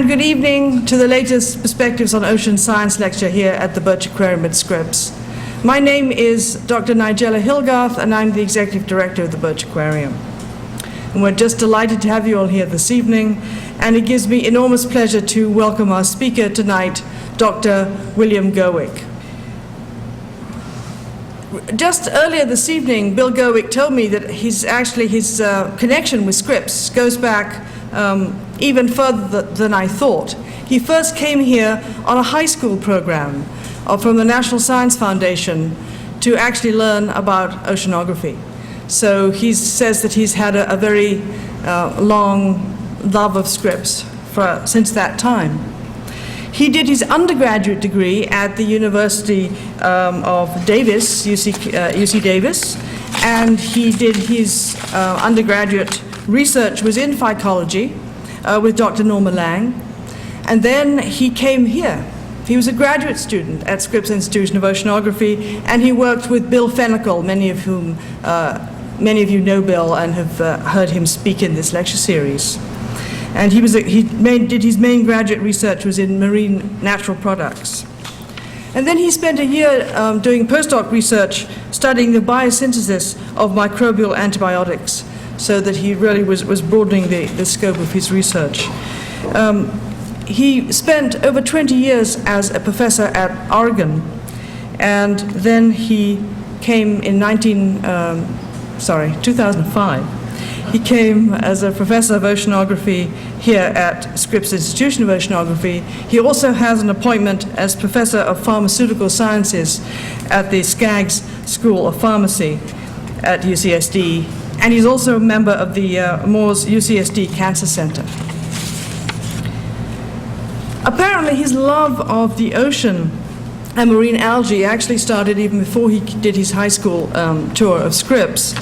And good evening to the latest Perspectives on Ocean Science lecture here at the Birch Aquarium at Scripps. My name is Dr. Nigella Hilgarth, and I'm the Executive Director of the Birch Aquarium. And we're just delighted to have you all here this evening, and it gives me enormous pleasure to welcome our speaker tonight, Dr. William Gerweck. Just earlier this evening, Bill Gerwick told me that his connection with Scripps goes back even further than I thought. He first came here on a high school program from the National Science Foundation to actually learn about oceanography. So he says that he's had a very long love of Scripps since that time. He did his undergraduate degree at the University of Davis, UC Davis, and he did his undergraduate research was in phycology with Dr. Norma Lang, and then he came here. He was a graduate student at Scripps Institution of Oceanography, and he worked with Bill Fennicle, many of you know Bill and have heard him speak in this lecture series. And did his main graduate research was in marine natural products. And then he spent a year doing postdoc research studying the biosynthesis of microbial antibiotics, so that he really was broadening the scope of his research. He spent over 20 years as a professor at Oregon, and then he came in 2005. He came as a professor of oceanography here at Scripps Institution of Oceanography. He also has an appointment as professor of pharmaceutical sciences at the Skaggs School of Pharmacy at UCSD, and he's also a member of the Moores UCSD Cancer Center. Apparently his love of the ocean and marine algae actually started even before he did his high school tour of Scripps,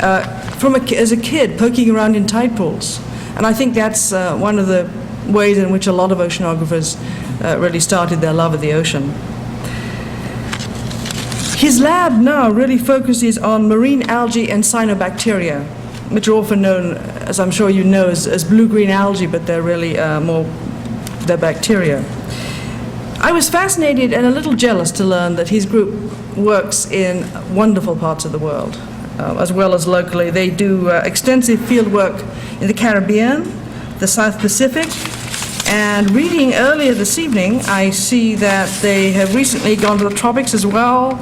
as a kid poking around in tide pools. And I think that's one of the ways in which a lot of oceanographers really started their love of the ocean. His lab now really focuses on marine algae and cyanobacteria, which are often known, as I'm sure you know, as blue-green algae, but they're really they're bacteria. I was fascinated and a little jealous to learn that his group works in wonderful parts of the world, as well as locally. They do extensive field work in the Caribbean, the South Pacific, and reading earlier this evening, I see that they have recently gone to the tropics as well.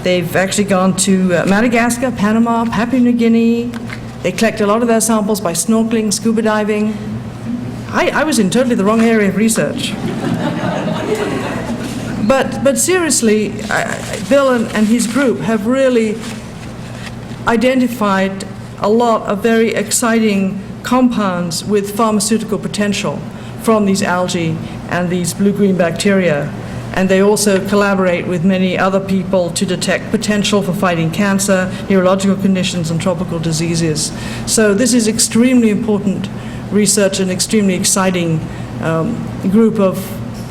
They've actually gone to Madagascar, Panama, Papua New Guinea. They collect a lot of their samples by snorkeling, scuba diving. I was in totally the wrong area of research. But seriously, Bill and his group have really identified a lot of very exciting compounds with pharmaceutical potential from these algae and these blue-green bacteria. And they also collaborate with many other people to detect potential for fighting cancer, neurological conditions, and tropical diseases. So this is extremely important research, an extremely exciting group of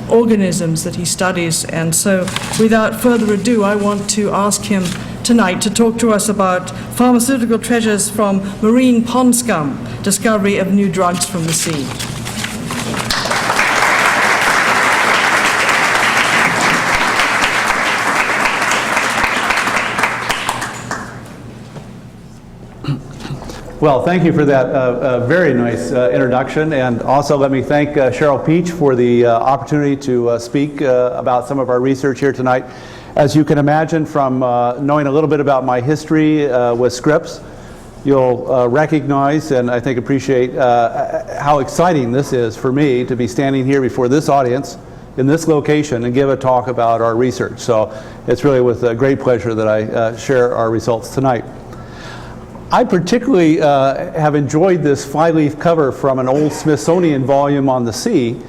organisms that he studies. And so without further ado, I want to ask him tonight to talk to us about pharmaceutical treasures from marine pond scum, discovery of new drugs from the sea. Well, thank you for that very nice introduction, and also let me thank Cheryl Peach for the opportunity to speak about some of our research here tonight. As you can imagine from knowing a little bit about my history with Scripps, you'll recognize and I think appreciate how exciting this is for me to be standing here before this audience in this location and give a talk about our research. So it's really with great pleasure that I share our results tonight. I particularly have enjoyed this flyleaf cover from an old Smithsonian volume on the sea,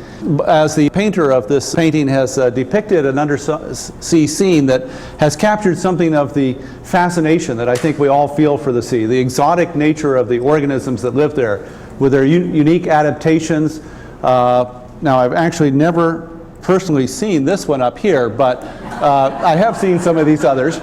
as the painter of this painting has depicted an undersea scene that has captured something of the fascination that I think we all feel for the sea, the exotic nature of the organisms that live there, with their unique adaptations. Now, I've actually never personally seen this one up here, but I have seen some of these others.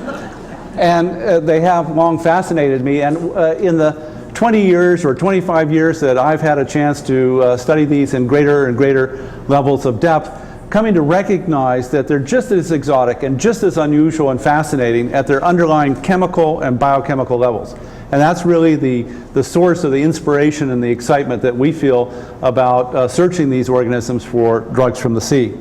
And they have long fascinated me. And in the 20 years or 25 years that I've had a chance to study these in greater and greater levels of depth, coming to recognize that they're just as exotic and just as unusual and fascinating at their underlying chemical and biochemical levels. And that's really the source of the inspiration and the excitement that we feel about searching these organisms for drugs from the sea.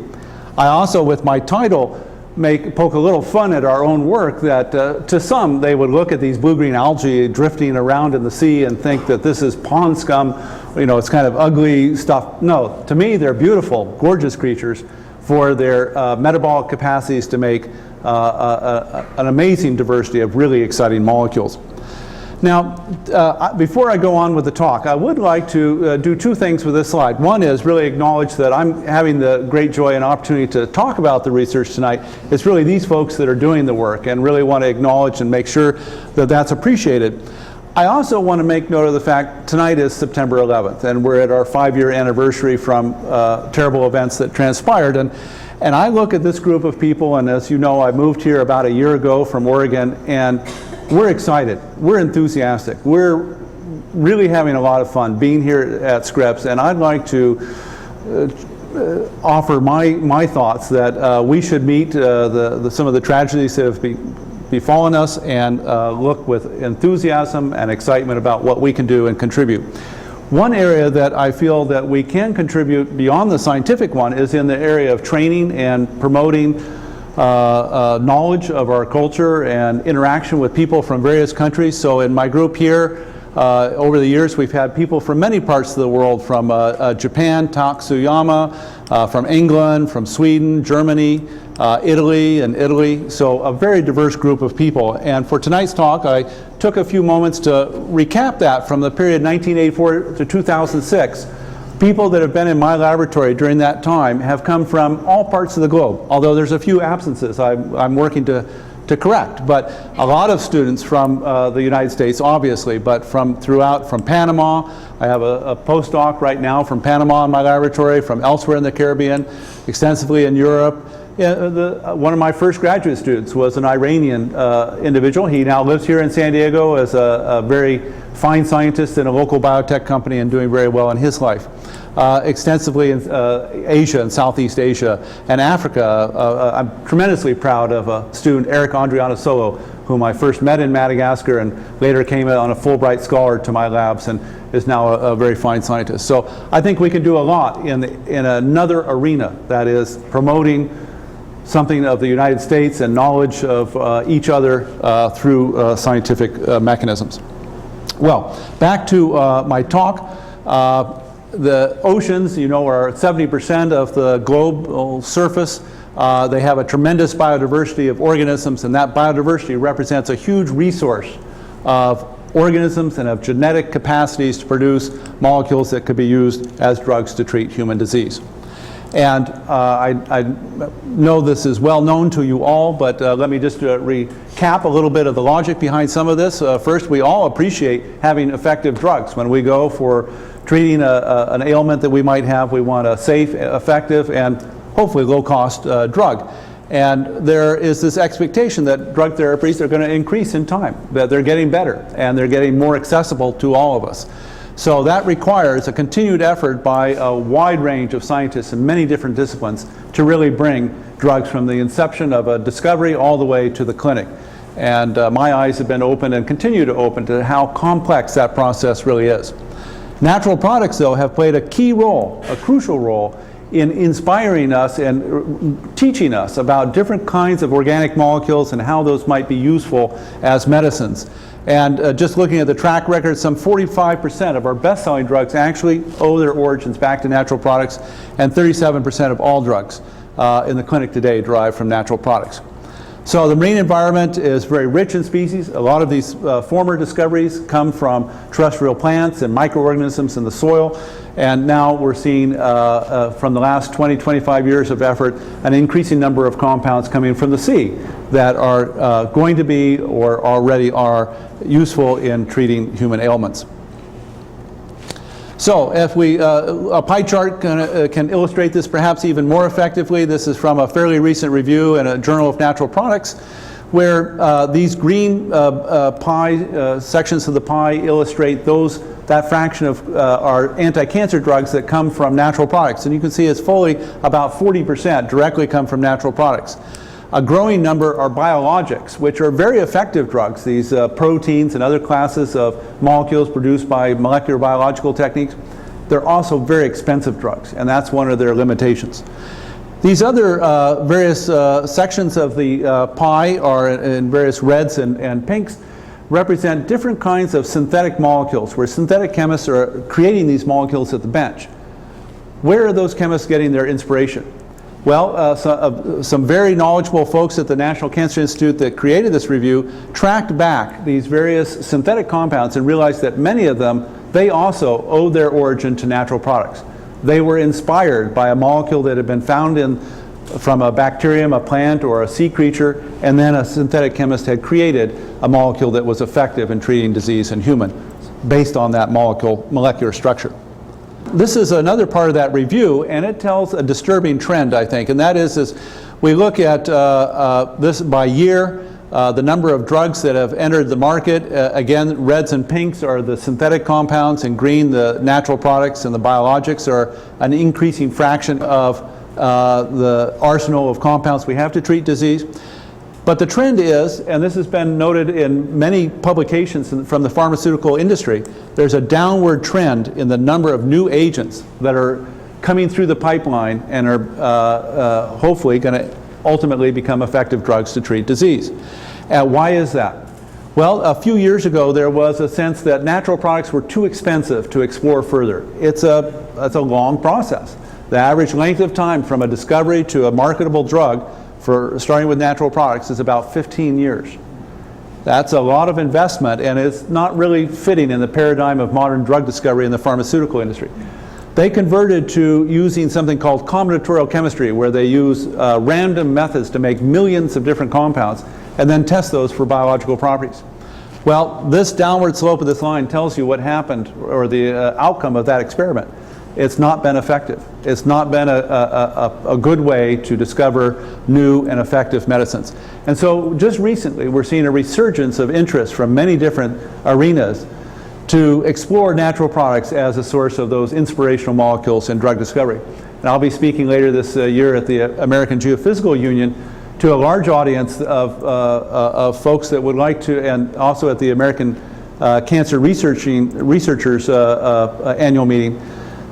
I also, with my title, poke a little fun at our own work that to some they would look at these blue-green algae drifting around in the sea and think that this is pond scum, you know, it's kind of ugly stuff. No, to me they're beautiful, gorgeous creatures for their metabolic capacities to make an amazing diversity of really exciting molecules. Now, before I go on with the talk, I would like to do two things with this slide. One is really acknowledge that I'm having the great joy and opportunity to talk about the research tonight. It's really these folks that are doing the work, and really want to acknowledge and make sure that that's appreciated. I also want to make note of the fact tonight is September 11th, and we're at our 5-year anniversary from terrible events that transpired. And I look at this group of people, and as you know, I moved here about a year ago from Oregon, and we're excited, we're enthusiastic, we're really having a lot of fun being here at Scripps, and I'd like to offer my thoughts that we should meet some of the tragedies that have befallen us and look with enthusiasm and excitement about what we can do and contribute. One area that I feel that we can contribute beyond the scientific one is in the area of training and promoting knowledge of our culture and interaction with people from various countries. So in my group here, over the years, we've had people from many parts of the world, from Japan, Tatsuyama, from England, from Sweden, Germany, Italy. So a very diverse group of people. And for tonight's talk, I took a few moments to recap that from the period 1984 to 2006. People that have been in my laboratory during that time have come from all parts of the globe, although there's a few absences I'm working to correct. But a lot of students from the United States, obviously, but from Panama. I have a postdoc right now from Panama in my laboratory, from elsewhere in the Caribbean, extensively in Europe. One of my first graduate students was an Iranian individual. He now lives here in San Diego as a very fine scientist in a local biotech company and doing very well in his life. Extensively in Asia and Southeast Asia and Africa. I'm tremendously proud of a student, Eric Andrianasolo, whom I first met in Madagascar and later came on a Fulbright scholar to my labs and is now a very fine scientist. So I think we can do a lot in another arena, that is promoting something of the United States and knowledge of each other through scientific mechanisms. Well, back to my talk. The oceans, you know, are 70% of the global surface. They have a tremendous biodiversity of organisms, and that biodiversity represents a huge resource of organisms and of genetic capacities to produce molecules that could be used as drugs to treat human disease. And I know this is well known to you all, but let me just recap a little bit of the logic behind some of this. First, we all appreciate having effective drugs. When we go for treating an ailment that we might have, we want a safe, effective, and hopefully low-cost drug. And there is this expectation that drug therapies are going to increase in time, that they're getting better, and they're getting more accessible to all of us. So that requires a continued effort by a wide range of scientists in many different disciplines to really bring drugs from the inception of a discovery all the way to the clinic. And my eyes have been opened and continue to open to how complex that process really is. Natural products, though, have played a key role, a crucial role, in inspiring us and teaching us about different kinds of organic molecules and how those might be useful as medicines. And just looking at the track record, some 45% of our best-selling drugs actually owe their origins back to natural products, and 37% of all drugs in the clinic today derive from natural products. So the marine environment is very rich in species. A lot of these former discoveries come from terrestrial plants and microorganisms in the soil. And now we're seeing, from the last 20, 25 years of effort, an increasing number of compounds coming from the sea that are going to be or already are useful in treating human ailments. So if a pie chart can illustrate this perhaps even more effectively. This is from a fairly recent review in a Journal of Natural Products, where these green pie sections of the pie illustrate that fraction of our anti-cancer drugs that come from natural products. And you can see it's fully about 40% directly come from natural products. A growing number are biologics, which are very effective drugs. These proteins and other classes of molecules produced by molecular biological techniques, they're also very expensive drugs, and that's one of their limitations. These other various sections of the pie are in various reds and pinks, represent different kinds of synthetic molecules, where synthetic chemists are creating these molecules at the bench. Where are those chemists getting their inspiration? Well, some very knowledgeable folks at the National Cancer Institute that created this review tracked back these various synthetic compounds and realized that many of them, they also owe their origin to natural products. They were inspired by a molecule that had been found from a bacterium, a plant, or a sea creature, and then a synthetic chemist had created a molecule that was effective in treating disease in humans based on that molecular structure. This is another part of that review, and it tells a disturbing trend, I think, and that is we look at this by year, the number of drugs that have entered the market. Again, reds and pinks are the synthetic compounds, and green the natural products, and the biologics are an increasing fraction of the arsenal of compounds we have to treat disease. But the trend is, and this has been noted in many publications from the pharmaceutical industry, there's a downward trend in the number of new agents that are coming through the pipeline and are hopefully going to ultimately become effective drugs to treat disease. Why is that? Well, a few years ago there was a sense that natural products were too expensive to explore further. It's a long process. The average length of time from a discovery to a marketable drug for starting with natural products is about 15 years. That's a lot of investment, and it's not really fitting in the paradigm of modern drug discovery in the pharmaceutical industry. They converted to using something called combinatorial chemistry, where they use random methods to make millions of different compounds and then test those for biological properties. Well, this downward slope of this line tells you what happened, or the outcome of that experiment. It's not been effective. It's not been a good way to discover new and effective medicines. And so just recently we're seeing a resurgence of interest from many different arenas to explore natural products as a source of those inspirational molecules in drug discovery. And I'll be speaking later this year at the American Geophysical Union to a large audience of folks that would like to, and also at the American Cancer Researchers annual meeting,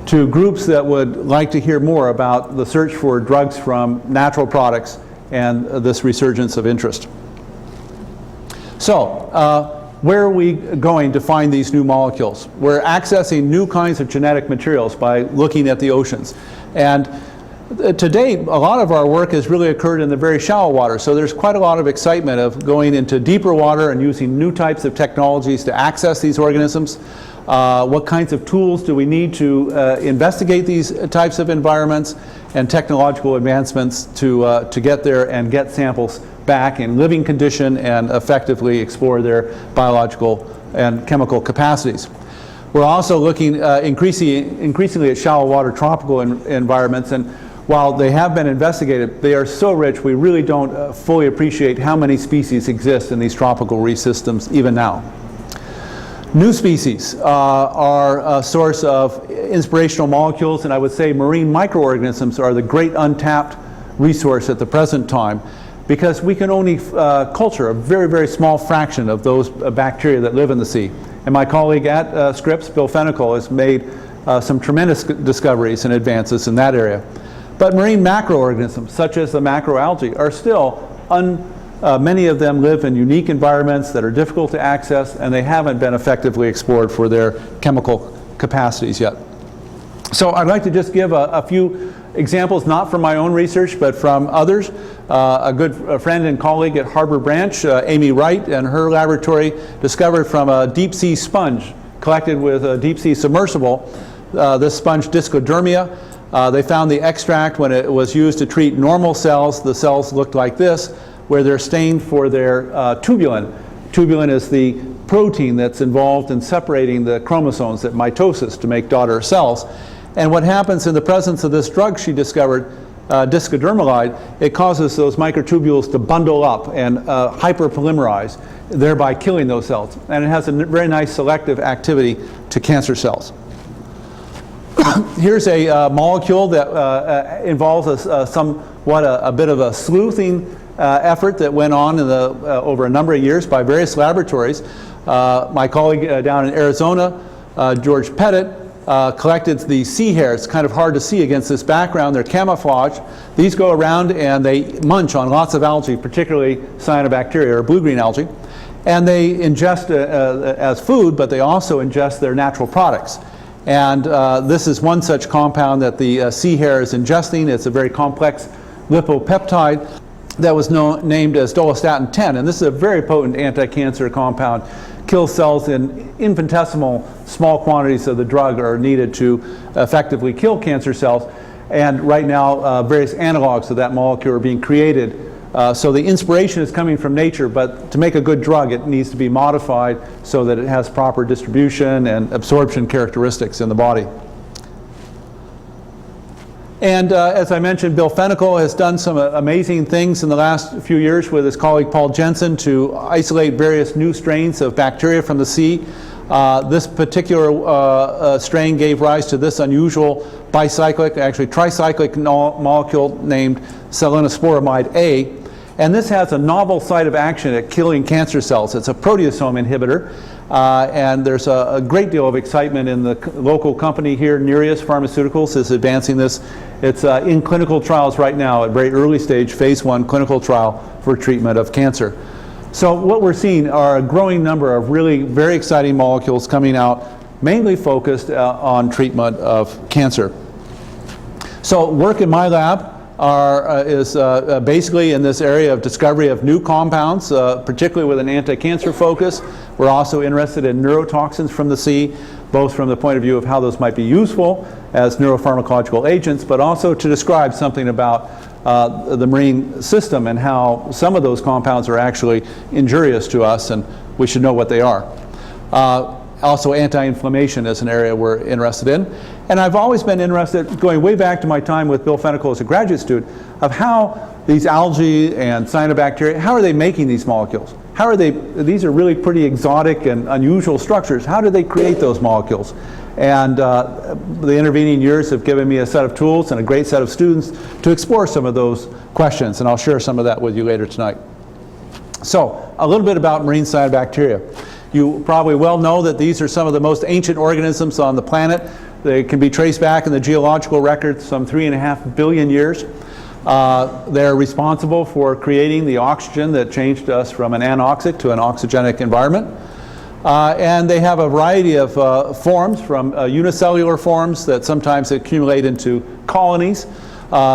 to groups that would like to hear more about the search for drugs from natural products and this resurgence of interest. So, where are we going to find these new molecules? We're accessing new kinds of genetic materials by looking at the oceans. And to date, a lot of our work has really occurred in the very shallow water, so there's quite a lot of excitement of going into deeper water and using new types of technologies to access these organisms. What kinds of tools do we need to investigate these types of environments, and technological advancements to get there and get samples back in living condition and effectively explore their biological and chemical capacities. We're also looking increasingly at shallow water tropical environments, and while they have been investigated, they are so rich we really don't fully appreciate how many species exist in these tropical reef systems even now. New species are a source of inspirational molecules, and I would say marine microorganisms are the great untapped resource at the present time, because we can only culture a very, very small fraction of those bacteria that live in the sea. And my colleague at Scripps, Bill Gerwick, has made some tremendous discoveries and advances in that area. But marine macroorganisms, such as the macroalgae, are still many of them live in unique environments that are difficult to access, and they haven't been effectively explored for their chemical capacities yet. So I'd like to just give a few examples, not from my own research, but from others. A good friend and colleague at Harbor Branch, Amy Wright, and her laboratory discovered from a deep sea sponge collected with a deep sea submersible, this sponge Discodermia. They found the extract when it was used to treat normal cells. The cells looked like this, where they're stained for their tubulin. Tubulin is the protein that's involved in separating the chromosomes at mitosis to make daughter cells. And what happens in the presence of this drug, she discovered, discodermalide, it causes those microtubules to bundle up and hyperpolymerize, thereby killing those cells. And it has a very nice selective activity to cancer cells. Here's a molecule that involves somewhat a bit of a sleuthing effort that went on in over a number of years by various laboratories. My colleague down in Arizona, George Pettit, collected the sea hares. It's kind of hard to see against this background. They're camouflage. These go around and they munch on lots of algae, particularly cyanobacteria or blue-green algae. And they ingest as food, but they also ingest their natural products. And this is one such compound that the sea hare is ingesting. It's a very complex lipopeptide that was named as dolastatin 10. And this is a very potent anti-cancer compound. Kills cells in infinitesimal small quantities of the drug are needed to effectively kill cancer cells. And right now, various analogs of that molecule are being created. So the inspiration is coming from nature, but to make a good drug, it needs to be modified so that it has proper distribution and absorption characteristics in the body. And as I mentioned, Bill Fennikel has done some amazing things in the last few years with his colleague Paul Jensen to isolate various new strains of bacteria from the sea. This particular strain gave rise to this unusual bicyclic, actually tricyclic molecule named selenosporamide A. And this has a novel site of action at killing cancer cells. It's a proteasome inhibitor. And there's a great deal of excitement in the local company here. Nereus Pharmaceuticals is advancing this. It's in clinical trials right now, at very early stage, phase 1 clinical trial for treatment of cancer. So what we're seeing are a growing number of really very exciting molecules coming out, mainly focused on treatment of cancer. So work in my lab is basically in this area of discovery of new compounds, particularly with an anti-cancer focus. We're also interested in neurotoxins from the sea, both from the point of view of how those might be useful as neuropharmacological agents, but also to describe something about the marine system and how some of those compounds are actually injurious to us, and we should know what they are. Also, anti-inflammation is an area we're interested in. And I've always been interested, going way back to my time with Bill Fennikel as a graduate student, of how these algae and cyanobacteria, how are they making these molecules? How are these are really pretty exotic and unusual structures. How do they create those molecules? And the intervening years have given me a set of tools and a great set of students to explore some of those questions. And I'll share some of that with you later tonight. So, a little bit about marine cyanobacteria. You probably well know that these are some of the most ancient organisms on the planet. They can be traced back in the geological record some 3.5 billion years. They're responsible for creating the oxygen that changed us from an anoxic to an oxygenic environment. And they have a variety of forms, from unicellular forms that sometimes accumulate into colonies.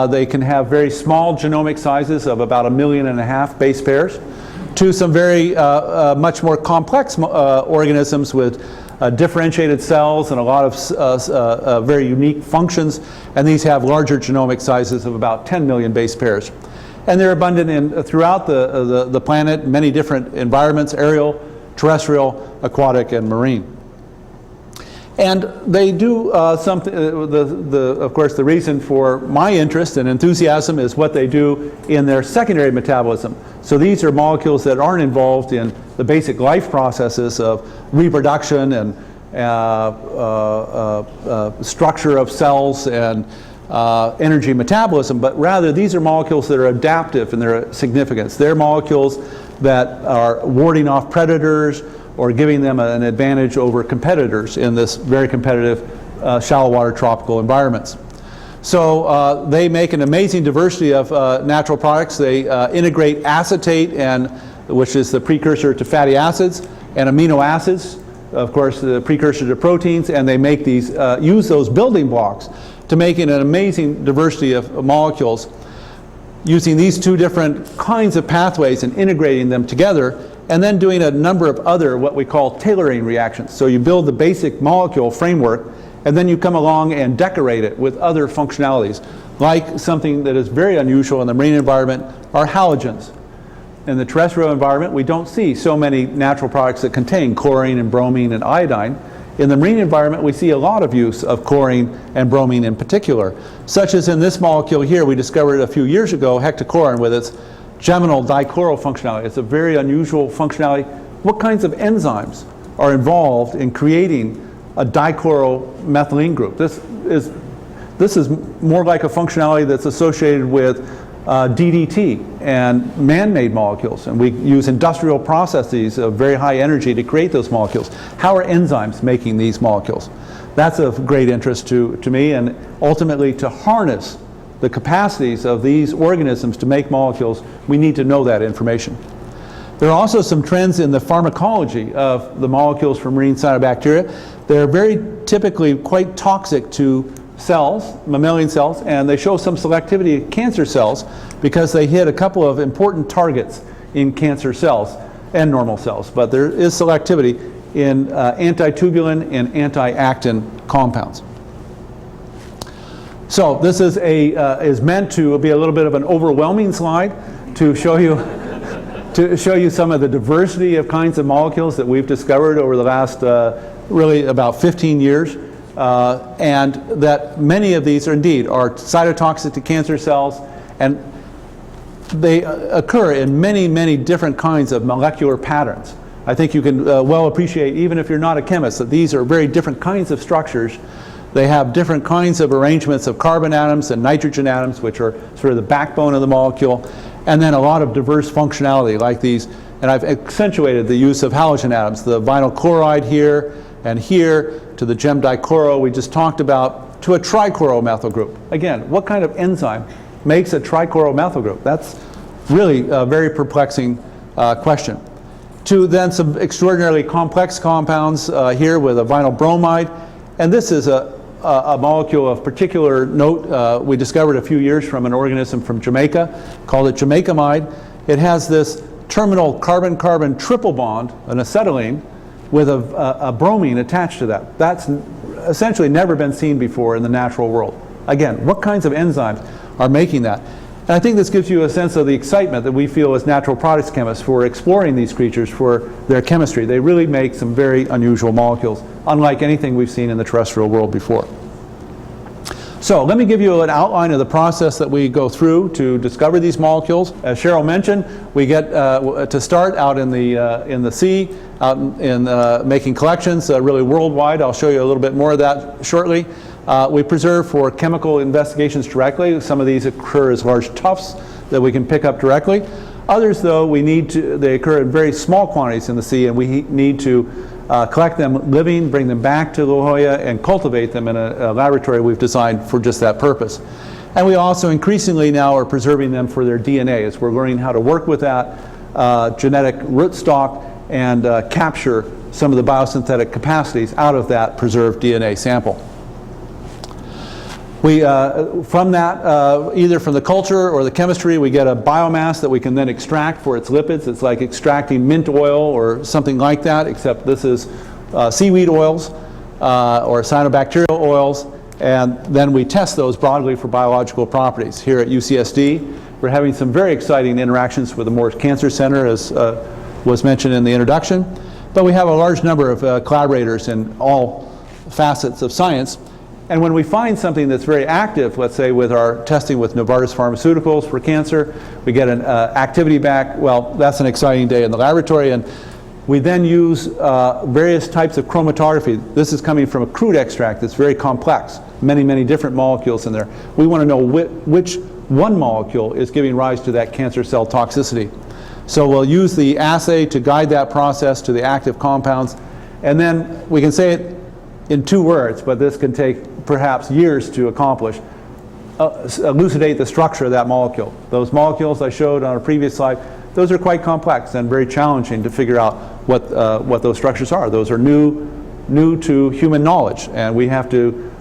They can have very small genomic sizes of about 1.5 million base pairs, to some very much more complex organisms with differentiated cells and a lot of very unique functions, and these have larger genomic sizes of about 10 million base pairs. And they're abundant throughout the planet, many different environments: aerial, terrestrial, aquatic, and marine. And they do something, of course, the reason for my interest and enthusiasm is what they do in their secondary metabolism. So these are molecules that aren't involved in the basic life processes of reproduction and structure of cells and energy metabolism, but rather these are molecules that are adaptive in their significance. They're molecules that are warding off predators or giving them an advantage over competitors in this very competitive shallow water tropical environments. So they make an amazing diversity of natural products. They integrate acetate, which is the precursor to fatty acids, and amino acids, of course, the precursor to proteins, and they make these, use those building blocks to make an amazing diversity of molecules, using these two different kinds of pathways and integrating them together, and then doing a number of other what we call tailoring reactions. So you build the basic molecule framework, and then you come along and decorate it with other functionalities, like something that is very unusual in the marine environment are halogens. In the terrestrial environment, we don't see so many natural products that contain chlorine and bromine and iodine, In the marine environment, we see a lot of use of chlorine and bromine in particular, such as in this molecule here we discovered a few years ago, hectochlorine, with its geminal dichloro functionality. It's a very unusual functionality. What kinds of enzymes are involved in creating a dichloromethylene group? This is more like a functionality that's associated with DDT and man-made molecules, and we use industrial processes of very high energy to create those molecules. How are enzymes making these molecules? That's of great interest to me, and ultimately to harness the capacities of these organisms to make molecules, we need to know that information. There are also some trends in the pharmacology of the molecules from marine cyanobacteria. They're very typically quite toxic to cells, mammalian cells, and they show some selectivity in cancer cells because they hit a couple of important targets in cancer cells and normal cells. But there is selectivity in antitubulin and anti-actin compounds. So this is meant to be a little bit of an overwhelming slide to show you some of the diversity of kinds of molecules that we've discovered over the last really about 15 years. And that many of these are cytotoxic to cancer cells, and they occur in many, many different kinds of molecular patterns. I think you can well appreciate, even if you're not a chemist, that these are very different kinds of structures. They have different kinds of arrangements of carbon atoms and nitrogen atoms, which are sort of the backbone of the molecule, and then a lot of diverse functionality like these. And I've accentuated the use of halogen atoms, the vinyl chloride here and here, to the gem dichloro we just talked about, to a trichloromethyl group. Again, what kind of enzyme makes a trichloromethyl group? That's really a very perplexing question. To then some extraordinarily complex compounds here with a vinyl bromide. And this is a molecule of particular note we discovered a few years from an organism from Jamaica, called it Jamaicamide. It has this terminal carbon-carbon triple bond, an acetylene, with a bromine attached to that. That's essentially never been seen before in the natural world. Again, what kinds of enzymes are making that? And I think this gives you a sense of the excitement that we feel as natural products chemists for exploring these creatures for their chemistry. They really make some very unusual molecules, unlike anything we've seen in the terrestrial world before. So let me give you an outline of the process that we go through to discover these molecules. As Cheryl mentioned, we get to start out in the sea, out in making collections really worldwide. I'll show you a little bit more of that shortly. We preserve for chemical investigations directly. Some of these occur as large tufts that we can pick up directly. Others, though, they occur in very small quantities in the sea, and we need to collect them living, bring them back to La Jolla, and cultivate them in a laboratory we've designed for just that purpose. And we also increasingly now are preserving them for their DNA, as we're learning how to work with that genetic rootstock and capture some of the biosynthetic capacities out of that preserved DNA sample. We, from that, either from the culture or the chemistry, we get a biomass that we can then extract for its lipids. It's like extracting mint oil or something like that, except this is seaweed oils or cyanobacterial oils, and then we test those broadly for biological properties. Here at UCSD, we're having some very exciting interactions with the Moores Cancer Center, as was mentioned in the introduction, but we have a large number of collaborators in all facets of science. And when we find something that's very active, let's say with our testing with Novartis Pharmaceuticals for cancer, we get an activity back. Well, that's an exciting day in the laboratory, and we then use various types of chromatography. This is coming from a crude extract that's very complex, many, many different molecules in there. We want to know which one molecule is giving rise to that cancer cell toxicity. So we'll use the assay to guide that process to the active compounds, and then we can say it in 2 words, but this can take perhaps years to accomplish, elucidate the structure of that molecule. Those molecules I showed on a previous slide, those are quite complex and very challenging to figure out what those structures are. Those are new to human knowledge, and we have to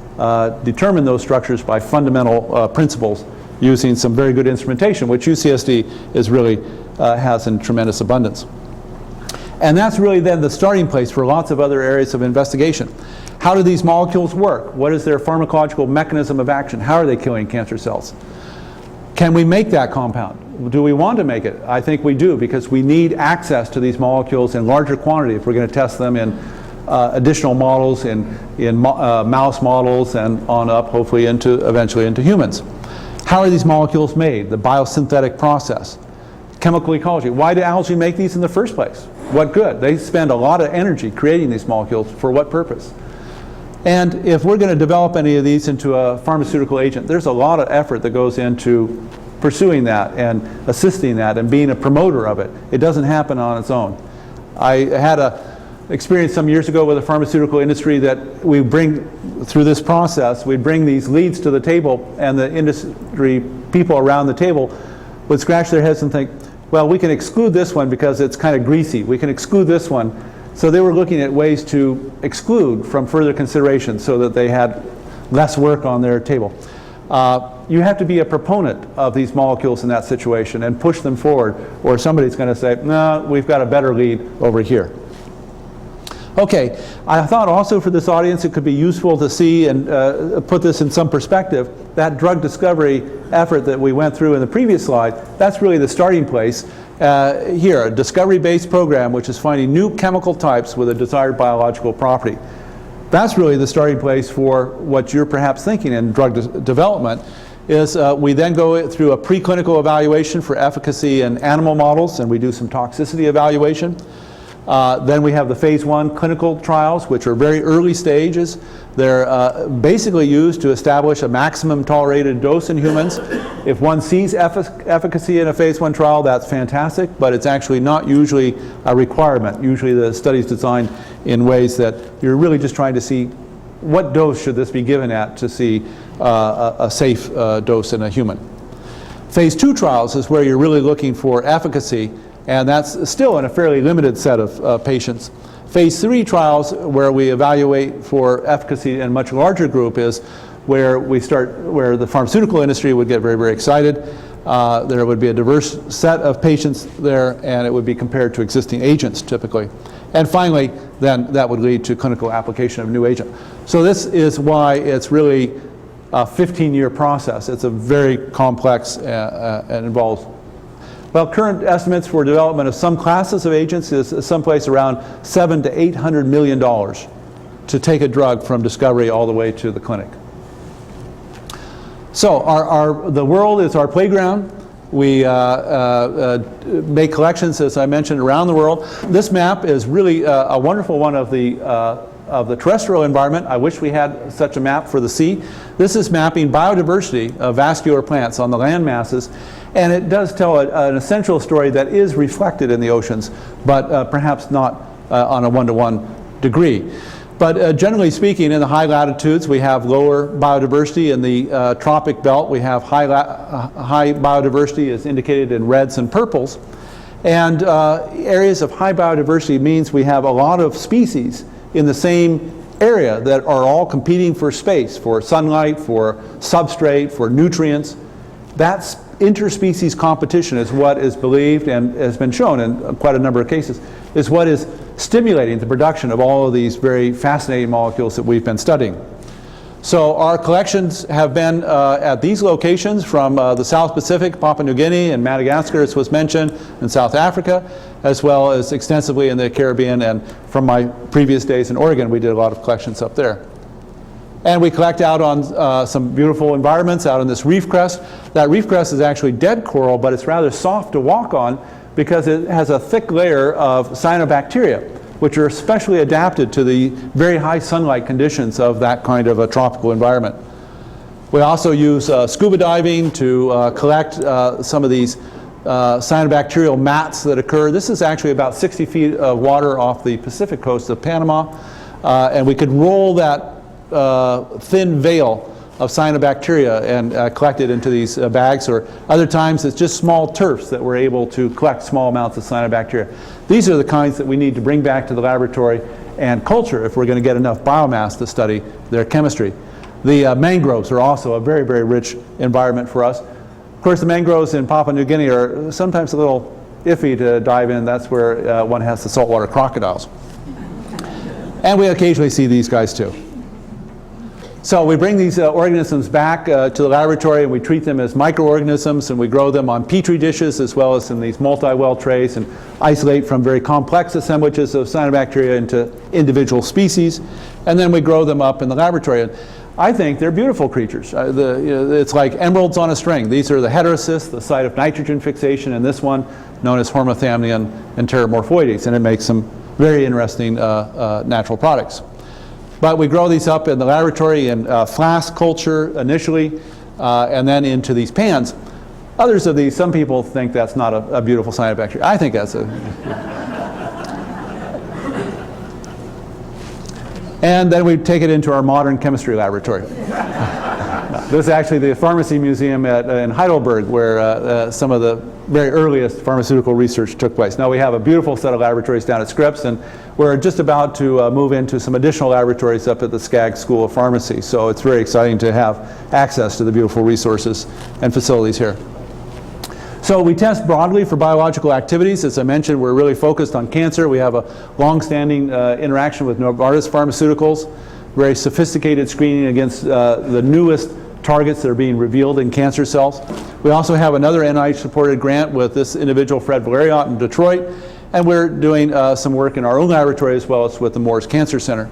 determine those structures by fundamental principles using some very good instrumentation, which UCSD is really has in tremendous abundance. And that's really then the starting place for lots of other areas of investigation. How do these molecules work? What is their pharmacological mechanism of action? How are they killing cancer cells? Can we make that compound? Do we want to make it? I think we do, because we need access to these molecules in larger quantity if we're going to test them in additional models in mouse models and on up, hopefully eventually into humans. How are these molecules made? The biosynthetic process. Chemical ecology. Why do algae make these in the first place? What good? They spend a lot of energy creating these molecules. For what purpose? And if we're going to develop any of these into a pharmaceutical agent, there's a lot of effort that goes into pursuing that and assisting that and being a promoter of it. It doesn't happen on its own. I had a experience some years ago with the pharmaceutical industry that we bring through this process, we bring these leads to the table, and the industry people around the table would scratch their heads and think, well, we can exclude this one because it's kind of greasy. We can exclude this one. So they were looking at ways to exclude from further consideration so that they had less work on their table. You have to be a proponent of these molecules in that situation and push them forward, or somebody's going to say, no, we've got a better lead over here. Okay, I thought also for this audience it could be useful to see and put this in some perspective. That drug discovery effort that we went through in the previous slide, that's really the starting place. Here, a discovery-based program which is finding new chemical types with a desired biological property. That's really the starting place for what you're perhaps thinking in drug development. Is we then go through a preclinical evaluation for efficacy in animal models, and we do some toxicity evaluation. Then we have the phase 1 clinical trials, which are very early stages. They're basically used to establish a maximum tolerated dose in humans. If one sees efficacy in a phase 1 trial, that's fantastic, but it's actually not usually a requirement. Usually the study is designed in ways that you're really just trying to see what dose should this be given at to see a safe dose in a human. Phase 2 trials is where you're really looking for efficacy, and that's still in a fairly limited set of patients. Phase 3 trials, where we evaluate for efficacy in a much larger group, is where where the pharmaceutical industry would get very, very excited. There would be a diverse set of patients there, and it would be compared to existing agents typically. And finally, then that would lead to clinical application of a new agent. So this is why it's really a 15-year process. It's a very complex and involves, well, current estimates for development of some classes of agents is someplace around $700 to $800 million to take a drug from discovery all the way to the clinic. So the world is our playground. We make collections, as I mentioned, around the world. This map is really a wonderful one of the terrestrial environment. I wish we had such a map for the sea. This is mapping biodiversity of vascular plants on the land masses, and it does tell an essential story that is reflected in the oceans, but perhaps not on a one-to-one degree. But generally speaking, in the high latitudes, we have lower biodiversity. In the tropic belt, we have high biodiversity, is indicated in reds and purples. And areas of high biodiversity means we have a lot of species in the same area that are all competing for space, for sunlight, for substrate, for nutrients. That's interspecies competition is what is believed and has been shown in quite a number of cases, is what is stimulating the production of all of these very fascinating molecules that we've been studying. So our collections have been at these locations from the South Pacific, Papua New Guinea and Madagascar, as was mentioned, and South Africa, as well as extensively in the Caribbean, and from my previous days in Oregon, we did a lot of collections up there. And we collect out on some beautiful environments out on this reef crest. That reef crest is actually dead coral, but it's rather soft to walk on because it has a thick layer of cyanobacteria, which are especially adapted to the very high sunlight conditions of that kind of a tropical environment. We also use scuba diving to collect some of these cyanobacterial mats that occur. This is actually about 60 feet of water off the Pacific coast of Panama, and we could roll that thin veil of cyanobacteria and collect it into these bags, or other times it's just small turfs that we're able to collect small amounts of cyanobacteria. These are the kinds that we need to bring back to the laboratory and culture if we're going to get enough biomass to study their chemistry. The mangroves are also a very, very rich environment for us. Of course, the mangroves in Papua New Guinea are sometimes a little iffy to dive in. That's where one has the saltwater crocodiles. And we occasionally see these guys too. So we bring these organisms back to the laboratory, and we treat them as microorganisms, and we grow them on petri dishes as well as in these multi-well trays, and isolate from very complex assemblages of cyanobacteria into individual species, and then we grow them up in the laboratory. And I think they're beautiful creatures. It's like emeralds on a string. These are the heterocysts, the site of nitrogen fixation, and this one known as Hormothamnion and Pteramorphoides, and it makes some very interesting natural products. But we grow these up in the laboratory in flask culture initially, and then into these pans. Others of these, some people think that's not a beautiful cyanobacteria. I think that's a... And then we take it into our modern chemistry laboratory. This is actually the pharmacy museum in Heidelberg, where some of the very earliest pharmaceutical research took place. Now we have a beautiful set of laboratories down at Scripps, and we're just about to move into some additional laboratories up at the Skaggs School of Pharmacy. So it's very exciting to have access to the beautiful resources and facilities here. So we test broadly for biological activities. As I mentioned, we're really focused on cancer. We have a long-standing interaction with Novartis Pharmaceuticals, very sophisticated screening against the newest targets that are being revealed in cancer cells. We also have another NIH-supported grant with this individual, Fred Valeriot, in Detroit, and we're doing some work in our own laboratory as well as with the Moores Cancer Center.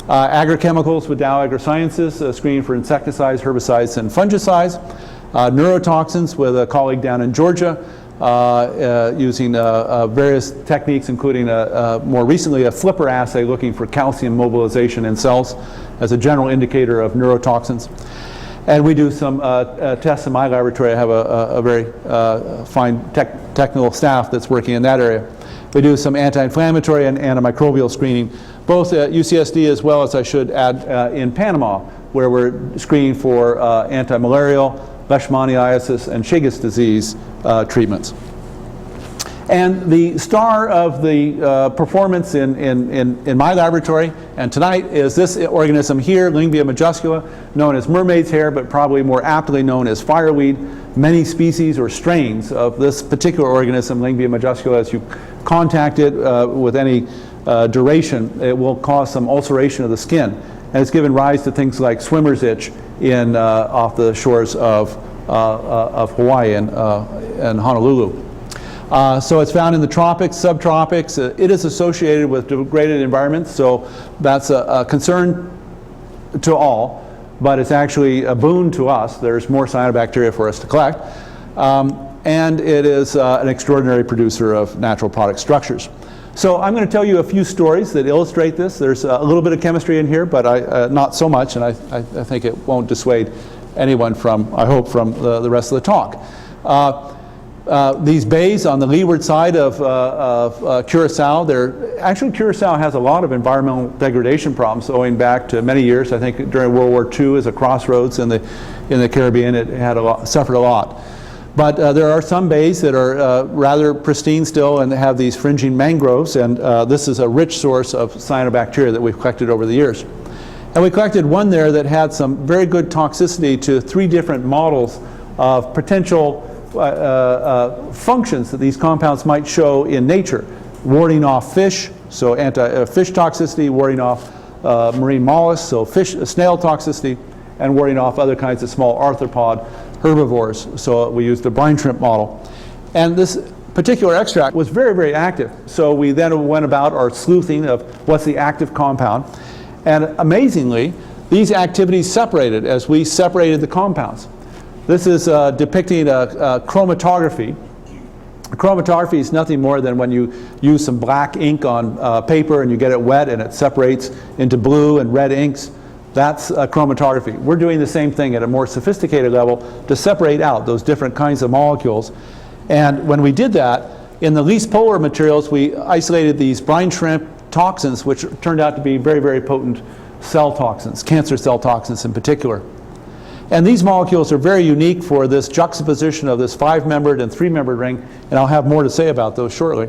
Agrochemicals with Dow AgroSciences, screening for insecticides, herbicides, and fungicides. Neurotoxins with a colleague down in Georgia, using various techniques, including more recently a flipper assay looking for calcium mobilization in cells as a general indicator of neurotoxins. And we do some tests in my laboratory. I have a very fine technical staff that's working in that area. We do some anti-inflammatory and antimicrobial screening, both at UCSD as well as, I should add, in Panama, where we're screening for anti-malarial, leishmaniasis, and Chagas disease treatments. And the star of the performance in my laboratory, and tonight, is this organism here, Lyngbia majuscula, known as mermaid's hair, but probably more aptly known as fireweed. Many species or strains of this particular organism, Lyngbia majuscula, as you contact it with any duration, it will cause some ulceration of the skin. And it's given rise to things like swimmer's itch off the shores of Hawaii and Honolulu. So it's found in the tropics, subtropics. It is associated with degraded environments, so that's a concern to all, but it's actually a boon to us. There's more cyanobacteria for us to collect. And it is an extraordinary producer of natural product structures. So I'm going to tell you a few stories that illustrate this. There's a little bit of chemistry in here, but not so much, and I think it won't dissuade anyone from, I hope, from the rest of the talk. These bays on the leeward side of Curacao, actually Curacao has a lot of environmental degradation problems owing back to many years. I think during World War II, as a crossroads in the Caribbean, it had suffered a lot. But there are some bays that are rather pristine still and have these fringing mangroves, and this is a rich source of cyanobacteria that we've collected over the years. And we collected one there that had some very good toxicity to 3 different models of potential functions that these compounds might show in nature. Warding off fish, so fish toxicity, warding off marine mollusks, so snail toxicity, and warding off other kinds of small arthropod herbivores. So we used the brine shrimp model. And this particular extract was very, very active. So we then went about our sleuthing of what's the active compound. And amazingly, these activities separated as we separated the compounds. This is depicting a chromatography. Chromatography is nothing more than when you use some black ink on paper and you get it wet and it separates into blue and red inks. That's chromatography. We're doing the same thing at a more sophisticated level to separate out those different kinds of molecules. And when we did that, in the least polar materials, we isolated these brine shrimp toxins, which turned out to be very, very potent cell toxins, cancer cell toxins in particular. And these molecules are very unique for this juxtaposition of this 5-membered and 3-membered ring, and I'll have more to say about those shortly,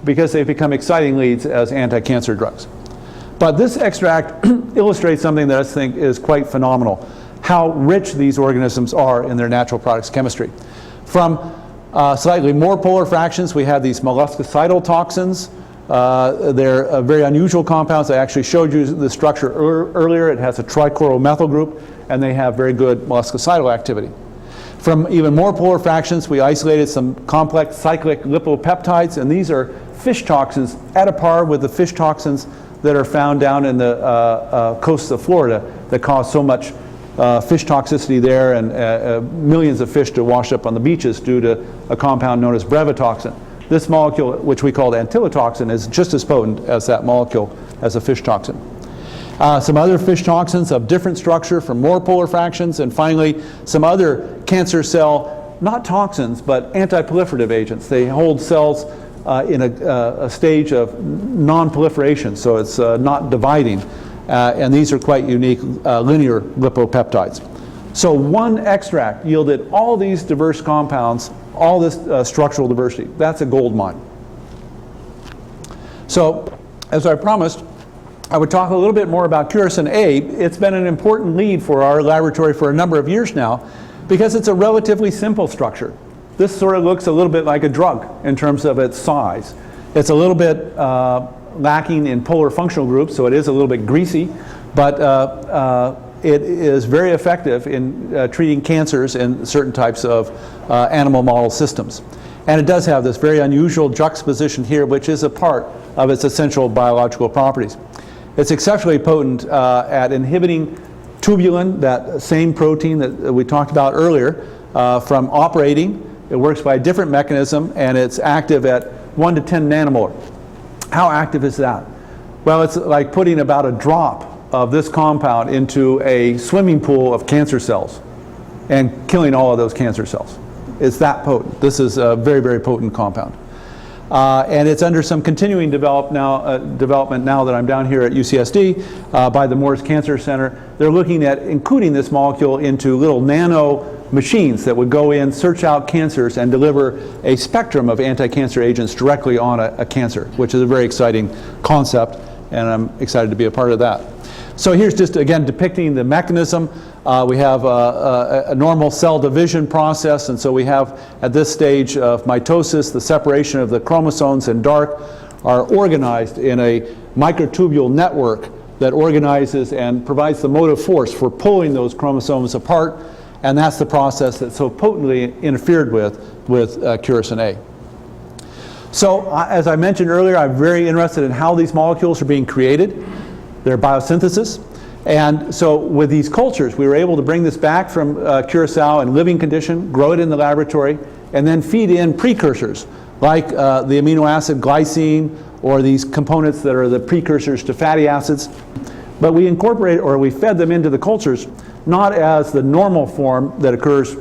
because they've become exciting leads as anti-cancer drugs. But this extract illustrates something that I think is quite phenomenal, how rich these organisms are in their natural products chemistry. From slightly more polar fractions, we have these molluscocidal toxins, They're very unusual compounds. I actually showed you the structure earlier. It has a trichloral methyl group, and they have very good molluscocidal activity. From even more polar fractions, we isolated some complex cyclic lipopeptides, and these are fish toxins at a par with the fish toxins that are found down in the coasts of Florida that cause so much fish toxicity there, and millions of fish to wash up on the beaches due to a compound known as brevetoxin. This molecule, which we call anticancer, is just as potent as that molecule as a fish toxin. Some other fish toxins of different structure from more polar fractions, and finally some other cancer cell, not toxins, but anti-proliferative agents. They hold cells in a stage of non-proliferation, so it's not dividing. And these are quite unique linear lipopeptides. So one extract yielded all these diverse compounds, all this structural diversity. That's a gold mine. So, as I promised, I would talk a little bit more about curacin A. It's been an important lead for our laboratory for a number of years now because it's a relatively simple structure. This sort of looks a little bit like a drug in terms of its size. It's a little bit lacking in polar functional groups, so it is a little bit greasy, but it is very effective in treating cancers in certain types of animal model systems. And it does have this very unusual juxtaposition here, which is a part of its essential biological properties. It's exceptionally potent at inhibiting tubulin, that same protein that we talked about earlier, from operating. It works by a different mechanism, and it's active at 1 to 10 nanomolar. How active is that? Well, it's like putting about a drop of this compound into a swimming pool of cancer cells and killing all of those cancer cells. It's that potent. This is a very, very potent compound. And it's under some continuing development now that I'm down here at UCSD by the Moores Cancer Center. They're looking at including this molecule into little nano machines that would go in, search out cancers, and deliver a spectrum of anti-cancer agents directly on a cancer, which is a very exciting concept, and I'm excited to be a part of that. So here's just, again, depicting the mechanism. We have a normal cell division process, and so we have, at this stage of mitosis, the separation of the chromosomes in dark are organized in a microtubule network that organizes and provides the motive force for pulling those chromosomes apart, and that's the process that's so potently interfered with curacin A. So, as I mentioned earlier, I'm very interested in how these molecules are being created, their biosynthesis. And so with these cultures, we were able to bring this back from curacao in living condition, grow it in the laboratory, and then feed in precursors like the amino acid glycine or these components that are the precursors to fatty acids. But we incorporated, or we fed them into the cultures, not as the normal form that occurs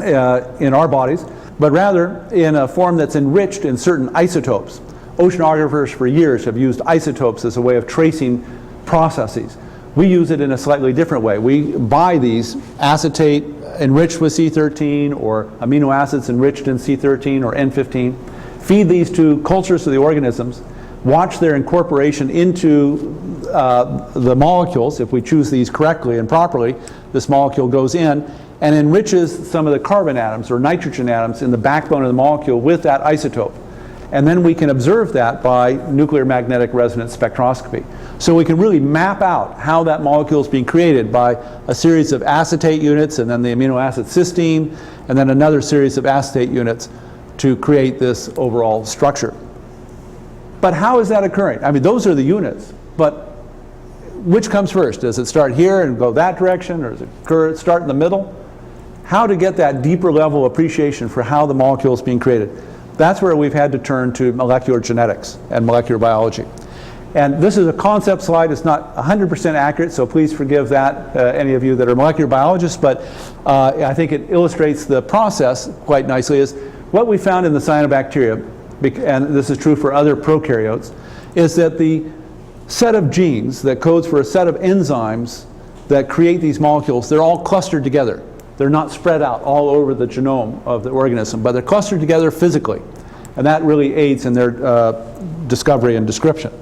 in our bodies, but rather in a form that's enriched in certain isotopes. Oceanographers for years have used isotopes as a way of tracing processes. We use it in a slightly different way. We buy these acetate enriched with C13 or amino acids enriched in C13 or N15, feed these to cultures of the organisms, watch their incorporation into the molecules. If we choose these correctly and properly, this molecule goes in and enriches some of the carbon atoms or nitrogen atoms in the backbone of the molecule with that isotope. And then we can observe that by nuclear magnetic resonance spectroscopy. So we can really map out how that molecule is being created by a series of acetate units and then the amino acid cysteine and then another series of acetate units to create this overall structure. But how is that occurring? I mean, those are the units, but which comes first? Does it start here and go that direction, or does it start in the middle? How to get that deeper level appreciation for how the molecule is being created? That's where we've had to turn to molecular genetics and molecular biology. And this is a concept slide. It's not 100% accurate, so please forgive that, any of you that are molecular biologists, but I think it illustrates the process quite nicely. Is what we found in the cyanobacteria, and this is true for other prokaryotes, is that the set of genes that codes for a set of enzymes that create these molecules, they're all clustered together. They're not spread out all over the genome of the organism, but they're clustered together physically. And that really aids in their discovery and description.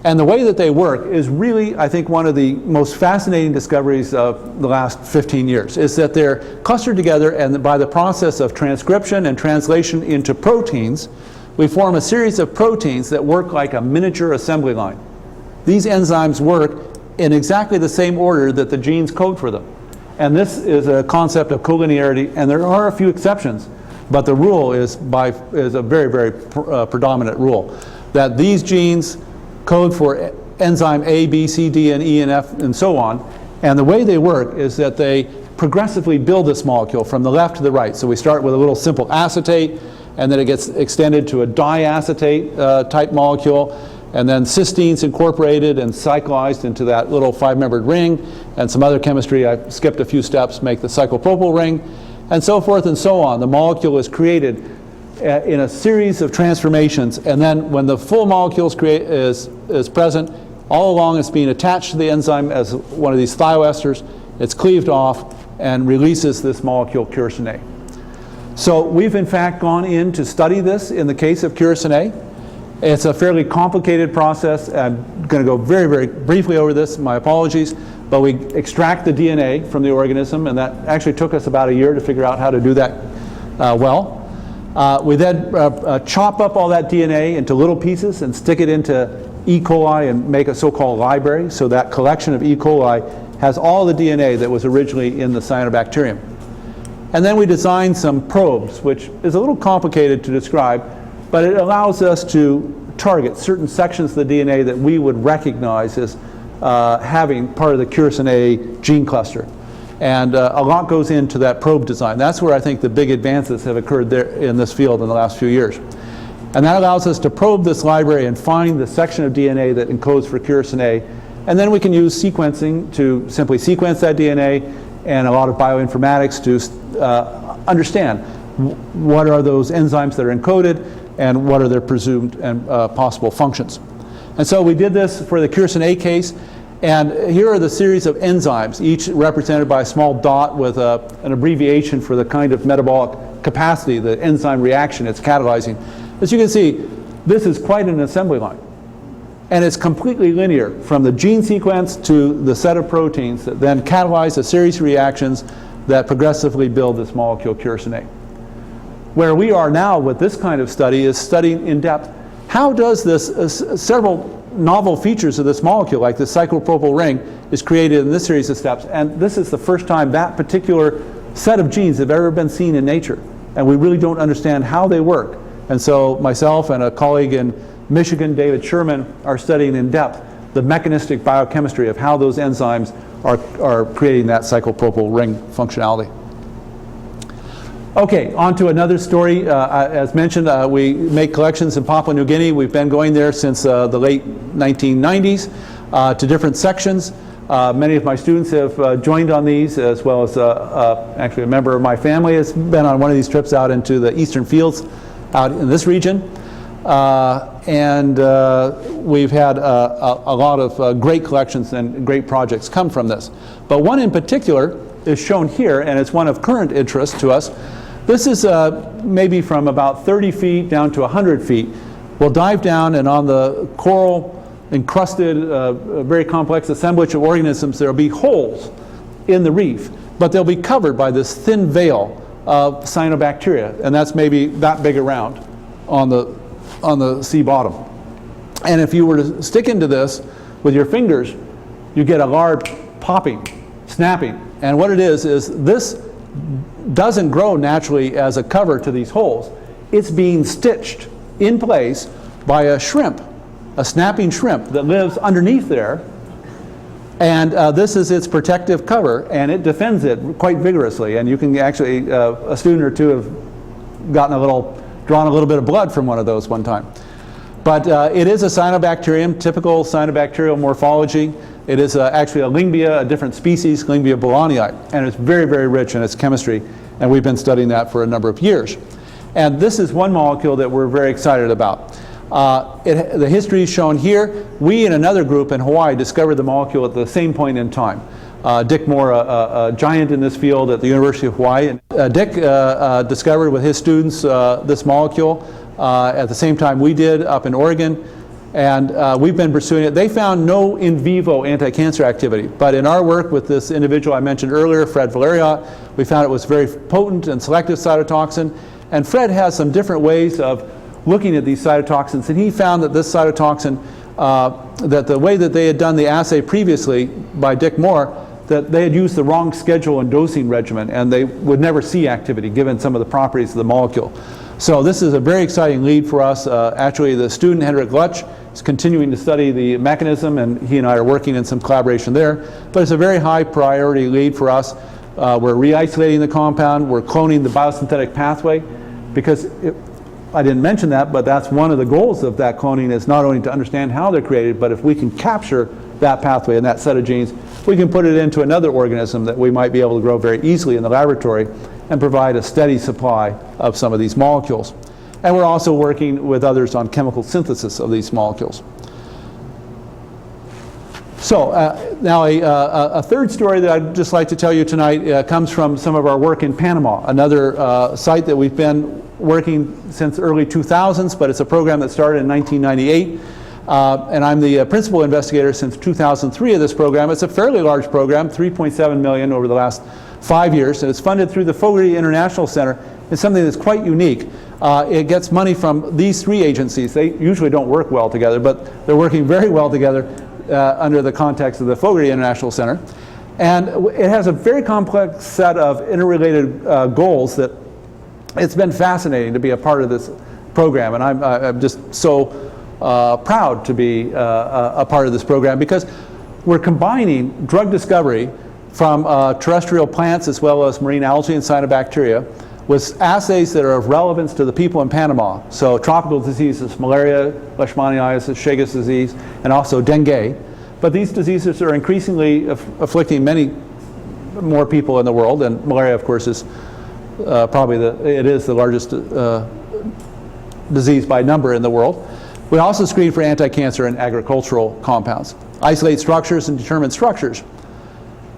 And the way that they work is really, I think, one of the most fascinating discoveries of the last 15 years, is that they're clustered together, and by the process of transcription and translation into proteins, we form a series of proteins that work like a miniature assembly line. These enzymes work in exactly the same order that the genes code for them. And this is a concept of collinearity, and there are a few exceptions, but the rule is a very, very predominant rule, that these genes code for enzyme A, B, C, D, and E, and F, and so on. And the way they work is that they progressively build this molecule from the left to the right. So we start with a little simple acetate, and then it gets extended to a diacetate type molecule, and then cysteines incorporated and cyclized into that little 5-membered ring, and some other chemistry, I skipped a few steps, make the cyclopropyl ring, and so forth and so on. The molecule is created in a series of transformations, and then when the full molecule is present, all along it's being attached to the enzyme as one of these thioesters. It's cleaved off and releases this molecule curacin A. So we've in fact gone in to study this in the case of curacin A. It's a fairly complicated process. I'm going to go very, very briefly over this, my apologies, but we extract the DNA from the organism, and that actually took us about a year to figure out how to do that well. We then chop up all that DNA into little pieces and stick it into E. coli and make a so-called library. So that collection of E. coli has all the DNA that was originally in the cyanobacterium. And then we design some probes, which is a little complicated to describe, but it allows us to target certain sections of the DNA that we would recognize as having part of the curacin A gene cluster. And a lot goes into that probe design. That's where I think the big advances have occurred there in this field in the last few years. And that allows us to probe this library and find the section of DNA that encodes for curacin A. And then we can use sequencing to simply sequence that DNA, and a lot of bioinformatics to understand what are those enzymes that are encoded and what are their presumed and possible functions. And so we did this for the curacin A case, and here are the series of enzymes, each represented by a small dot with an abbreviation for the kind of metabolic capacity, the enzyme reaction it's catalyzing. As you can see, this is quite an assembly line. And it's completely linear from the gene sequence to the set of proteins that then catalyze a series of reactions that progressively build this molecule curacin A. Where we are now with this kind of study is studying in depth how does this several novel features of this molecule, like the cyclopropyl ring, is created in this series of steps. And this is the first time that particular set of genes have ever been seen in nature. And we really don't understand how they work. And so myself and a colleague in Michigan, David Sherman, are studying in depth the mechanistic biochemistry of how those enzymes are creating that cyclopropyl ring functionality. Okay, on to another story. As mentioned, we make collections in Papua New Guinea. We've been going there since the late 1990s to different sections. Many of my students have joined on these, as well as actually a member of my family has been on one of these trips out into the eastern fields out in this region. And we've had a lot of great collections and great projects come from this. But one in particular is shown here, and it's one of current interest to us. This is maybe from about 30 feet down to 100 feet. We'll dive down, and on the coral encrusted, very complex assemblage of organisms, there will be holes in the reef, but they'll be covered by this thin veil of cyanobacteria, and that's maybe that big around on the sea bottom. And if you were to stick into this with your fingers, you get a large popping, snapping. And what it is this doesn't grow naturally as a cover to these holes. It's being stitched in place by a shrimp, a snapping shrimp that lives underneath there. And this is its protective cover, and it defends it quite vigorously. And you can actually, a student or two have drawn a little bit of blood from one of those one time. But it is a cyanobacterium, typical cyanobacterial morphology. It is actually a Lingbia, a different species, Lingbia bolanii, and it's very, very rich in its chemistry, and we've been studying that for a number of years. And this is one molecule that we're very excited about. The history is shown here. We and another group in Hawaii discovered the molecule at the same point in time. Dick Moore, a giant in this field at the University of Hawaii. Dick discovered with his students this molecule at the same time we did up in Oregon, and we've been pursuing it. They found no in vivo anti-cancer activity, but in our work with this individual I mentioned earlier, Fred Valeriot, we found it was very potent and selective cytotoxin. And Fred has some different ways of looking at these cytotoxins, and he found that this cytotoxin, that the way that they had done the assay previously by Dick Moore, that they had used the wrong schedule and dosing regimen, and they would never see activity given some of the properties of the molecule. So this is a very exciting lead for us. Actually, the student, Henrik Lutsch, is continuing to study the mechanism, and he and I are working in some collaboration there. But it's a very high priority lead for us. We're re-isolating the compound. We're cloning the biosynthetic pathway, because I didn't mention that, but that's one of the goals of that cloning, is not only to understand how they're created, but if we can capture that pathway and that set of genes, we can put it into another organism that we might be able to grow very easily in the laboratory and provide a steady supply of some of these molecules. And we're also working with others on chemical synthesis of these molecules. So now a third story that I'd just like to tell you tonight comes from some of our work in Panama, another site that we've been working since early 2000s, but it's a program that started in 1998. And I'm the principal investigator since 2003 of this program. It's a fairly large program, $3.7 million over the last 5 years, and it's funded through the Fogarty International Center. It's something that's quite unique. It gets money from these three agencies. They usually don't work well together, but they're working very well together under the context of the Fogarty International Center. And it has a very complex set of interrelated goals that it's been fascinating to be a part of this program. And I'm just so proud to be a part of this program, because we're combining drug discovery from terrestrial plants as well as marine algae and cyanobacteria with assays that are of relevance to the people in Panama. So tropical diseases, malaria, leishmaniasis, Chagas disease, and also dengue. But these diseases are increasingly afflicting many more people in the world, and malaria, of course, is probably the largest disease by number in the world. We also screen for anti-cancer and agricultural compounds. Isolate structures and determine structures.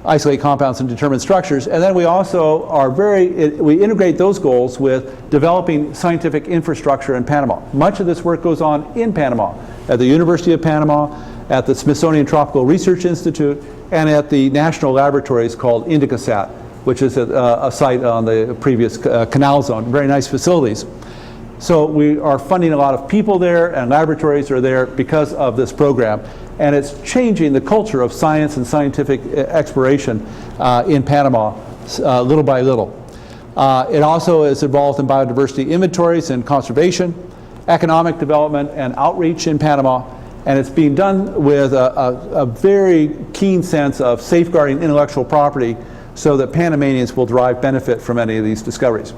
Isolate compounds and determine structures. And then we also are we integrate those goals with developing scientific infrastructure in Panama. Much of this work goes on in Panama, at the University of Panama, at the Smithsonian Tropical Research Institute, and at the national laboratories called Indicasat, which is a site on the previous canal zone. Very nice facilities. So we are funding a lot of people there, and laboratories are there because of this program. And it's changing the culture of science and scientific exploration in Panama little by little. It also is involved in biodiversity inventories and conservation, economic development and outreach in Panama, and it's being done with a very keen sense of safeguarding intellectual property so that Panamanians will derive benefit from any of these discoveries.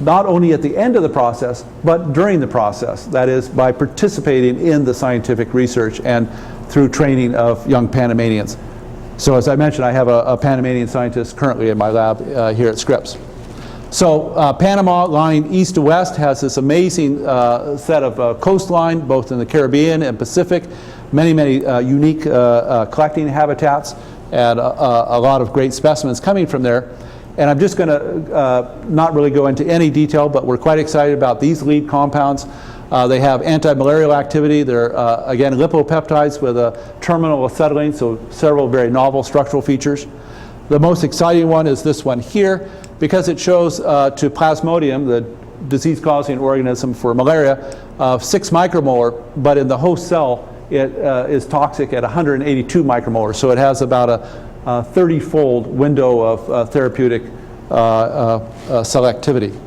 Not only at the end of the process, but during the process. That is, by participating in the scientific research and through training of young Panamanians. So as I mentioned, I have a Panamanian scientist currently in my lab here at Scripps. So Panama, lying east to west, has this amazing set of coastline, both in the Caribbean and Pacific, many unique collecting habitats, and a lot of great specimens coming from there. And I'm just going to not really go into any detail, but we're quite excited about these lead compounds. They have anti-malarial activity. They're, again, lipopeptides with a terminal acetylene, so several very novel structural features. The most exciting one is this one here, because it shows to Plasmodium, the disease-causing organism for malaria, 6 micromolar, but in the host cell, it is toxic at 182 micromolar. So it has about a 30-fold window of therapeutic selectivity.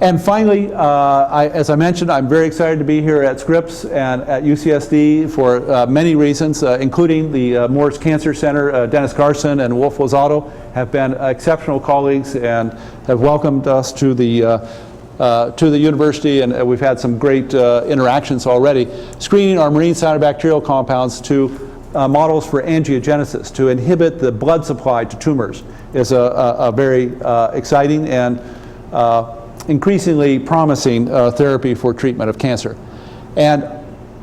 And finally, as I mentioned, I'm very excited to be here at Scripps and at UCSD for many reasons, including the Moore's Cancer Center. Dennis Carson and Wolf Lozado have been exceptional colleagues and have welcomed us to the university, and we've had some great interactions already, screening our marine cyanobacterial compounds to models for angiogenesis, to inhibit the blood supply to tumors, is a very exciting and increasingly promising therapy for treatment of cancer. And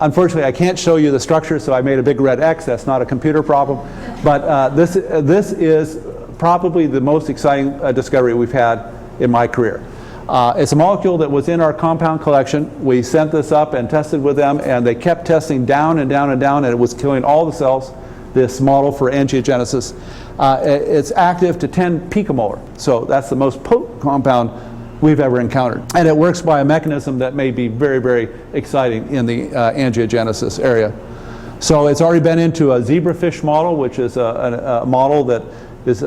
unfortunately, I can't show you the structure, so I made a big red X. That's not a computer problem. But this is probably the most exciting discovery we've had in my career. It's a molecule that was in our compound collection. We sent this up and tested with them, and they kept testing down and down and down, and it was killing all the cells, this model for angiogenesis. It's active to 10 picomolar, so that's the most potent compound we've ever encountered. And it works by a mechanism that may be very, very exciting in the angiogenesis area. So it's already been into a zebrafish model, which is a model that is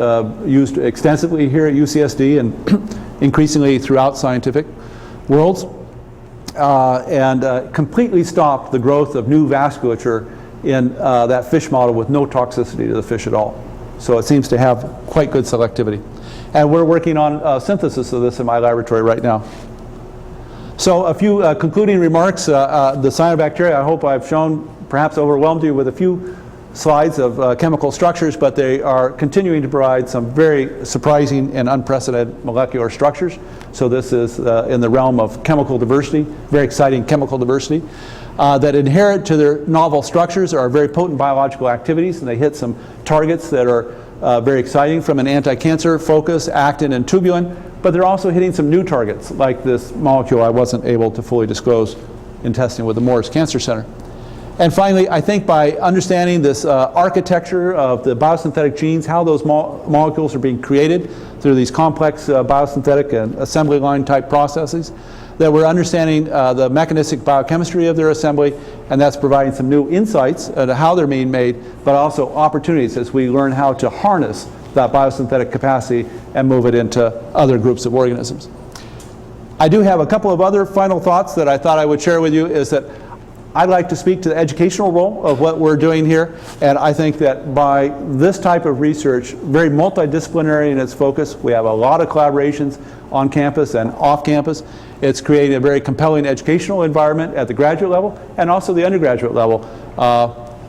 used extensively here at UCSD and increasingly throughout scientific worlds, and completely stopped the growth of new vasculature in that fish model with no toxicity to the fish at all. So it seems to have quite good selectivity. And we're working on synthesis of this in my laboratory right now. So a few concluding remarks. The cyanobacteria, I hope I've shown, perhaps overwhelmed you with a few slides of chemical structures, but they are continuing to provide some very surprising and unprecedented molecular structures. So this is in the realm of chemical diversity, very exciting chemical diversity, that inherent to their novel structures are very potent biological activities, and they hit some targets that are very exciting from an anti-cancer focus, actin and tubulin, but they're also hitting some new targets, like this molecule I wasn't able to fully disclose in testing with the Moores Cancer Center. And finally, I think by understanding this architecture of the biosynthetic genes, how those molecules are being created through these complex biosynthetic and assembly line type processes, that we're understanding the mechanistic biochemistry of their assembly, and that's providing some new insights into how they're being made, but also opportunities as we learn how to harness that biosynthetic capacity and move it into other groups of organisms. I do have a couple of other final thoughts that I thought I would share with you. Is that I'd like to speak to the educational role of what we're doing here, and I think that by this type of research, very multidisciplinary in its focus, we have a lot of collaborations on campus and off campus. It's creating a very compelling educational environment at the graduate level and also the undergraduate level.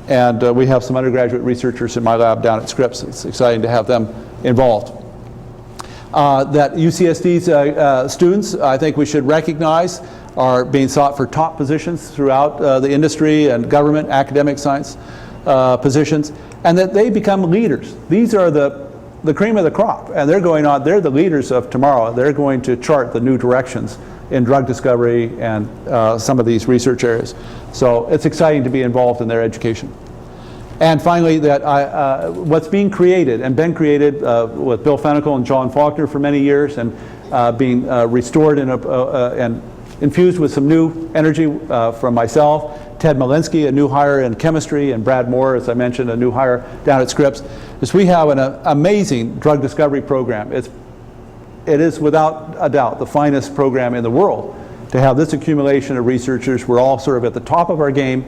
And we have some undergraduate researchers in my lab down at Scripps. It's exciting to have them involved. That UCSD's students, I think we should recognize, are being sought for top positions throughout the industry and government, academic science positions, and that they become leaders. These are the cream of the crop, and they're going on, they're the leaders of tomorrow. They're going to chart the new directions in drug discovery and some of these research areas. So it's exciting to be involved in their education. And finally, that what's being created and been created with Bill Fennicle and John Faulkner for many years, and being restored and infused with some new energy from myself, Ted Malinsky, a new hire in chemistry, and Brad Moore, as I mentioned, a new hire down at Scripps, is we have an amazing drug discovery program. It is without a doubt the finest program in the world to have this accumulation of researchers. We're all sort of at the top of our game,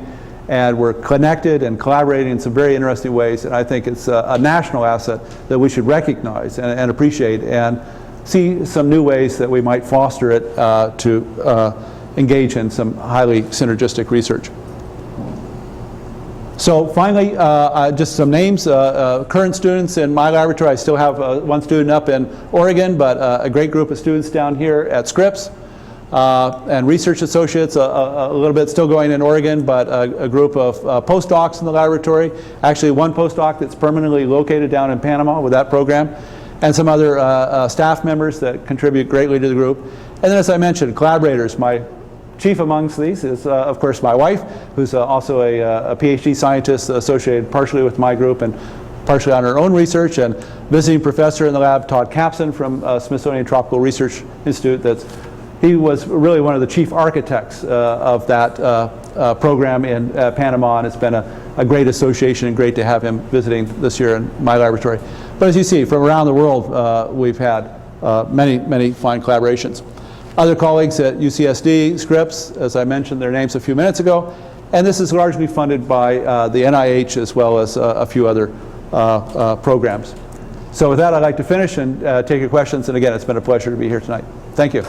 and we're connected and collaborating in some very interesting ways, and I think it's a national asset that we should recognize and appreciate, and see some new ways that we might foster it to engage in some highly synergistic research. So finally, just some names. Current students in my laboratory. I still have one student up in Oregon, but a great group of students down here at Scripps. And research associates, a little bit still going in Oregon, but a group of postdocs in the laboratory. Actually, one postdoc that's permanently located down in Panama with that program, and some other staff members that contribute greatly to the group. And then, as I mentioned, collaborators. My chief amongst these is, of course, my wife, who's also a PhD scientist associated partially with my group and partially on her own research, and visiting professor in the lab, Todd Capson from Smithsonian Tropical Research Institute. He was really one of the chief architects of that program in Panama, and it's been a great association and great to have him visiting this year in my laboratory. But as you see, from around the world, we've had many, many fine collaborations. Other colleagues at UCSD, Scripps, as I mentioned their names a few minutes ago, and this is largely funded by the NIH as well as a few other programs. So with that, I'd like to finish and take your questions, and again, it's been a pleasure to be here tonight. Thank you.